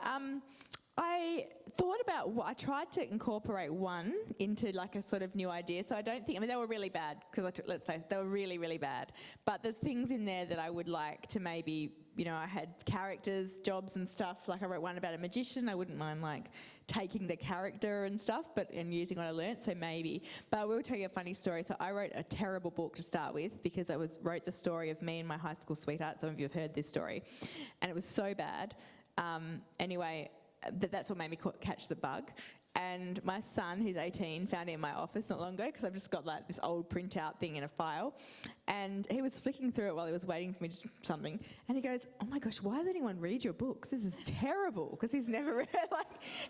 I thought about I tried to incorporate one into like a sort of new idea. So I don't think, they were really bad because let's face it, they were really, really bad. But there's things in there that I would like to maybe, I had characters, jobs and stuff. Like I wrote one about a magician. I wouldn't mind like taking the character and stuff, and using what I learnt. So maybe. But I will tell you a funny story. So I wrote a terrible book to start with because I wrote the story of me and my high school sweetheart. Some of you have heard this story, and it was so bad. Anyway. That's what made me catch the bug. And my son, who's 18, found it in my office not long ago because I've just got like this old printout thing in a file. And he was flicking through it while he was waiting for me to do something. And he goes, oh my gosh, why does anyone read your books? This is terrible. Because he's never read,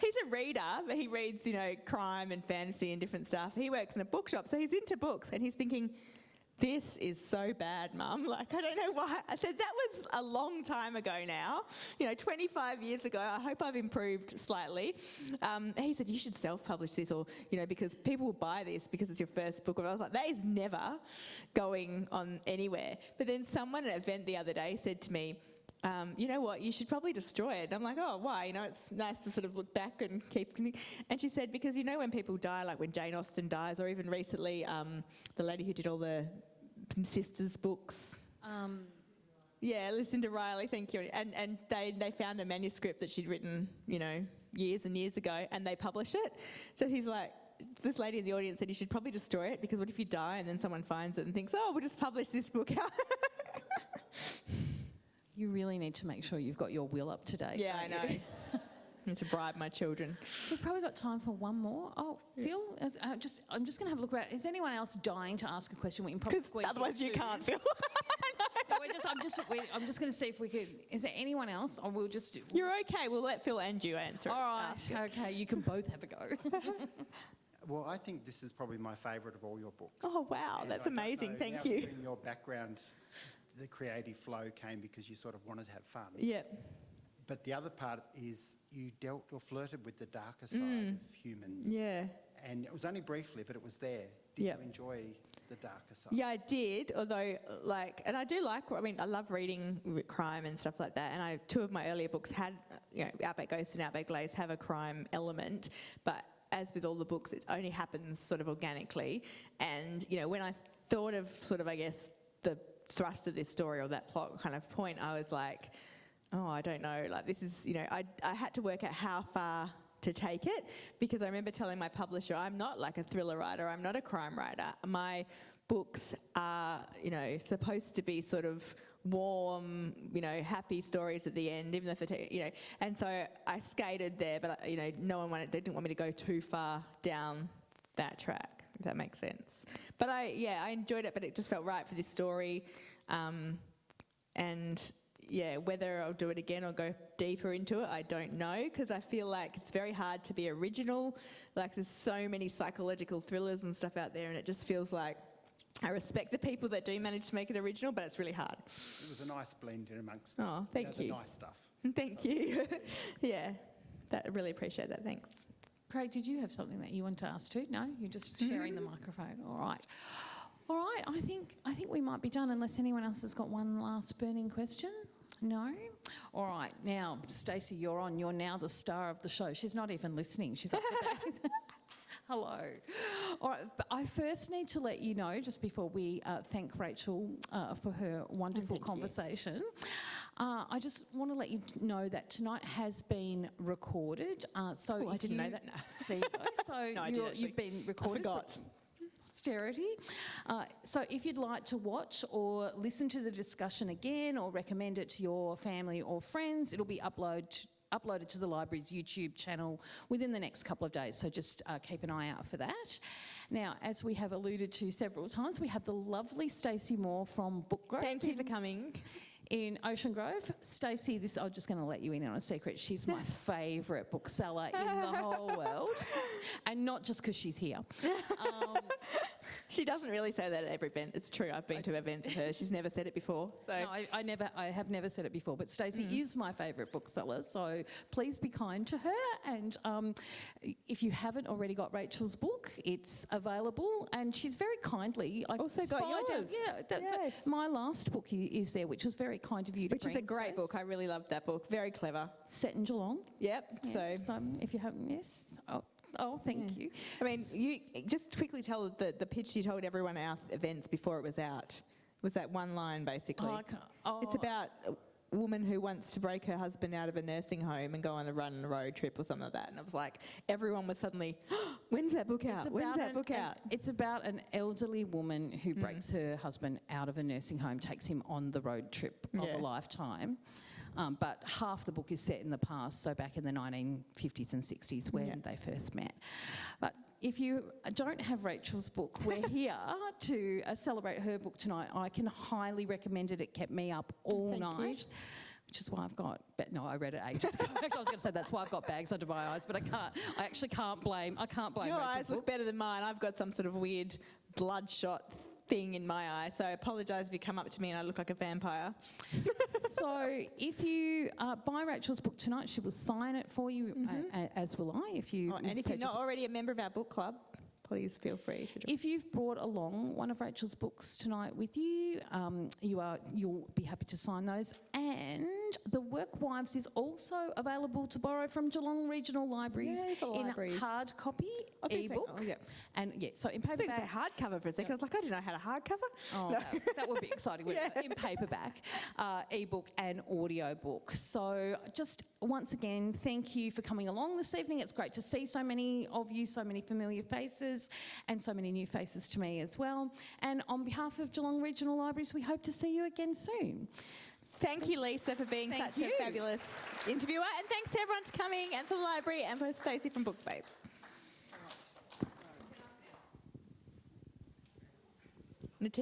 he's a reader, but he reads, crime and fantasy and different stuff. He works in a bookshop, so he's into books. And he's thinking, this is so bad, Mum. I don't know why. I said, that was a long time ago now. 25 years ago. I hope I've improved slightly. He said, you should self-publish this or, because people will buy this because it's your first book. And I was like, that is never going on anywhere. But then someone at an event the other day said to me, you know what, you should probably destroy it. And I'm like, oh, why? It's nice to sort of look back and keep... And she said, because when people die, like when Jane Austen dies, or even recently the lady who did all the sisters' books. Lucinda Riley, thank you. And they found a manuscript that she'd written, years and years ago, and they published it. So he's like, this lady in the audience said, you should probably destroy it, because what if you die and then someone finds it and thinks, oh, we'll just publish this book out. You really need to make sure you've got your will up to date. Yeah, I know. I need to bribe my children. We've probably got time for one more. Oh, Phil, I'm just going to have a look around. Is anyone else dying to ask a question? We can probably squeeze otherwise you can't, Phil. No, I'm just going to see if we could. Is there anyone else, or we'll just? You're okay. We'll let Phil and you answer. All right. Okay, you can both have a go. Well, I think this is probably my favourite of all your books. Oh, wow, And that's I don't amazing. know, Thank now you. given your background, the creative flow came because you sort of wanted to have fun. Yep. But the other part is you dealt or flirted with the darker side of humans. Yeah. And it was only briefly, but it was there. Did Yep. you enjoy the darker side? Yeah, I did. Although, and I do like. I mean, I love reading crime and stuff like that. And two of my earlier books had, Outback Ghosts and Outback Lace have a crime element. But as with all the books, it only happens sort of organically. And when I thought of sort of, I guess, the thrust of this story or that plot kind of point, I was like, oh, I don't know. Like this is, I had to work out how far to take it, because I remember telling my publisher, I'm not like a thriller writer, I'm not a crime writer. My books are, supposed to be sort of warm, happy stories at the end, even if and so I skated there, but they didn't want me to go too far down that track, if that makes sense. But I enjoyed it, but it just felt right for this story. And yeah, whether I'll do it again or go deeper into it, I don't know, because I feel like it's very hard to be original. Like there's so many psychological thrillers and stuff out there, and it just feels like I respect the people that do manage to make it original, but it's really hard. It was a nice blend in amongst thank the you. nice stuff. Thank you. Yeah, I really appreciate that. Thanks. Craig, did you have something that you want to ask too? No, you're just sharing the microphone. All right. I think we might be done, unless anyone else has got one last burning question. No? All right. Now, Stacey, you're on. You're now the star of the show. She's not even listening. She's up there. Hello. All right. But I first need to let you know, just before we thank Rachel for her wonderful conversation, I just want to let you know that tonight has been recorded. So I didn't know that. No. There you go. So No, I did actually. you've been recorded. I forgot. Posterity. So if you'd like to watch or listen to the discussion again or recommend it to your family or friends, it'll be uploaded to the library's YouTube channel within the next couple of days, so just keep an eye out for that. Now, as we have alluded to several times, we have the lovely Stacey Moore from Book Grove. Thank you for coming. In Ocean Grove. Stacey, I'm just going to let you in on a secret. She's my favourite bookseller in the whole world, and not just because she's here. She doesn't really say that at every event. It's true. I've been to events of hers. She's never said it before. So No, I have never said it before, but Stacey is my favourite bookseller, so please be kind to her. And if you haven't already got Rachel's book, it's available, and she's very kindly. I also got yours. Yeah, that's Yes. my last book is there, which was very kind of you to which is bring a great to book. us. I really loved that book. Very clever. Set in Geelong. Yep. Yeah, so if you haven't, yes. Oh, thank you. I mean, you just quickly tell the pitch you told everyone at our events before it was out. It was that one line, basically. It's about a woman who wants to break her husband out of a nursing home and go on a road trip or something like that. And I was like, everyone was suddenly, when's that book out? When's that book out? It's about an elderly woman who breaks her husband out of a nursing home, takes him on the road trip of a lifetime. But half the book is set in the past, so back in the 1950s and 60s when they first met. But if you don't have Rachel's book, we're here to celebrate her book tonight. I can highly recommend it. It kept me up all night. Which is why I've got, I read it ages ago. Actually, I was going to say that's why I've got bags under my eyes, but I actually can't blame Your Rachel's eyes book. look better than mine. I've got some sort of weird bloodshot thing in my eye, so I apologise if you come up to me and I look like a vampire. So if you buy Rachel's book tonight, she will sign it for you, as will I. If you And if you're not already a member of our book club, please feel free to join. If you've brought along one of Rachel's books tonight with you, you'll be happy to sign those. And the Work Wives is also available to borrow from Geelong Regional Libraries in hard copy ebook. And so in I think paperback. it's a hardcover for a second. I was like, I didn't know how to hardcover. Oh, no, that would be exciting, wouldn't it? In paperback, ebook and audio book. So just once again, thank you for coming along this evening. It's great to see so many of you, so many familiar faces and so many new faces to me as well. And on behalf of Geelong Regional Libraries, we hope to see you again soon. Thank you, Lisa, for being such a fabulous interviewer. And thanks to everyone for coming, and to the library, and for Stacey from Bookspace.